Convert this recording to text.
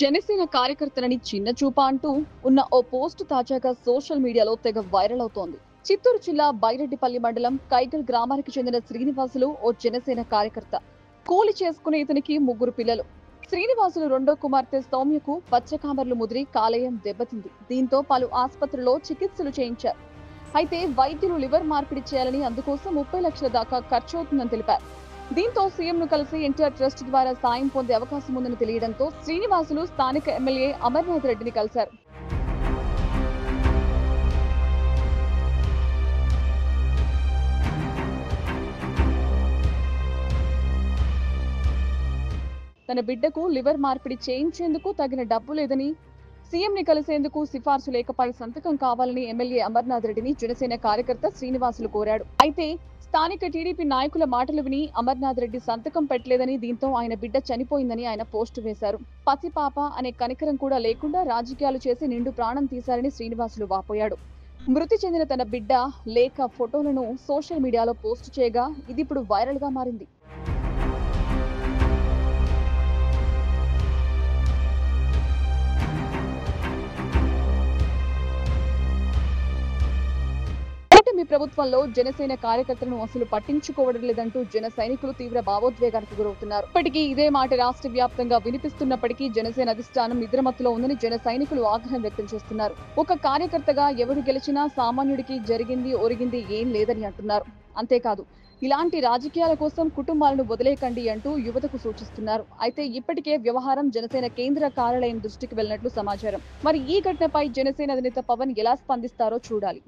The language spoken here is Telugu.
జనసేన కార్యకర్తలని చిన్న చూప అంటూ ఉన్న ఓ పోస్ట్ తాజాగా సోషల్ మీడియాలో తెగ వైరల్ అవుతోంది. చిత్తూరు జిల్లా బైరెడ్డిపల్లి మండలం కైగల్ గ్రామానికి చెందిన శ్రీనివాసులు ఓ జనసేన కార్యకర్త. కూలి చేసుకునే ఇతనికి ముగ్గురు పిల్లలు. శ్రీనివాసులు రెండో కుమార్తె సౌమ్యకు పచ్చకామర్లు ముదిరి కాలేయం దెబ్బతింది. దీంతో పలు ఆసుపత్రుల్లో చికిత్సలు చేయించారు. అయితే వైద్యులు లివర్ మార్పిడి చేయాలని, అందుకోసం 30 లక్షల దాకా ఖర్చవుతుందని తెలిపారు. దీంతో సీఎం ను కలిసి ఎన్టీఆర్ ట్రస్ట్ ద్వారా సాయం పొందే అవకాశం ఉందని తెలియడంతో శ్రీనివాసులు స్థానిక ఎమ్మెల్యే అమర్నాథ్ రెడ్డిని కలిశారు. తన బిడ్డకు లివర్ మార్పిడి చేయించేందుకు తగిన డబ్బు లేదని, సీఎం ని కలిసేందుకు సిఫార్సు లేఖపై సంతకం కావాలని ఎమ్మెల్యే అమర్నాథ్ రెడ్డిని జనసేన కార్యకర్త శ్రీనివాసులు కోరాడు. అయితే స్థానిక టీడీపీ నాయకుల మాటలు విని అమర్నాథ్ రెడ్డి సంతకం పెట్టలేదని, దీంతో ఆయన బిడ్డ చనిపోయిందని ఆయన పోస్టు వేశారు. పసిపాప అనే కనికరం కూడా లేకుండా రాజకీయాలు చేసి నిండు ప్రాణం తీశారని శ్రీనివాసులు వాపోయాడు. మృతి చెందిన తన బిడ్డ లేఖ ఫోటోలను సోషల్ మీడియాలో పోస్టు చేయగా ఇది ఇప్పుడు వైరల్ గా మారింది. మీ ప్రభుత్వంలో జనసేన కార్యకర్తలను అసలు పట్టించుకోవడం లేదంటూ జన సైనికులు తీవ్ర భావోద్వేగానికి గురవుతున్నారు. ఇప్పటికీ ఇదే మాట రాష్ట్ర వ్యాప్తంగా వినిపిస్తున్నప్పటికీ జనసేన అధిష్టానం నిద్రమత్తులో ఉందని జన సైనికులు ఆగ్రహం వ్యక్తం చేస్తున్నారు. ఒక కార్యకర్తగా ఎవరు గెలిచినా సామాన్యుడికి జరిగింది ఒరిగింది ఏం లేదని అంటున్నారు. అంతేకాదు, ఇలాంటి రాజకీయాల కోసం కుటుంబాలను వదిలేకండి అంటూ యువతకు సూచిస్తున్నారు. అయితే ఇప్పటికే వ్యవహారం జనసేన కేంద్ర కార్యాలయం దృష్టికి వెళ్లినట్లు సమాచారం. మరి ఈ ఘటనపై జనసేన అధినేత పవన్ ఎలా స్పందిస్తారో చూడాలి.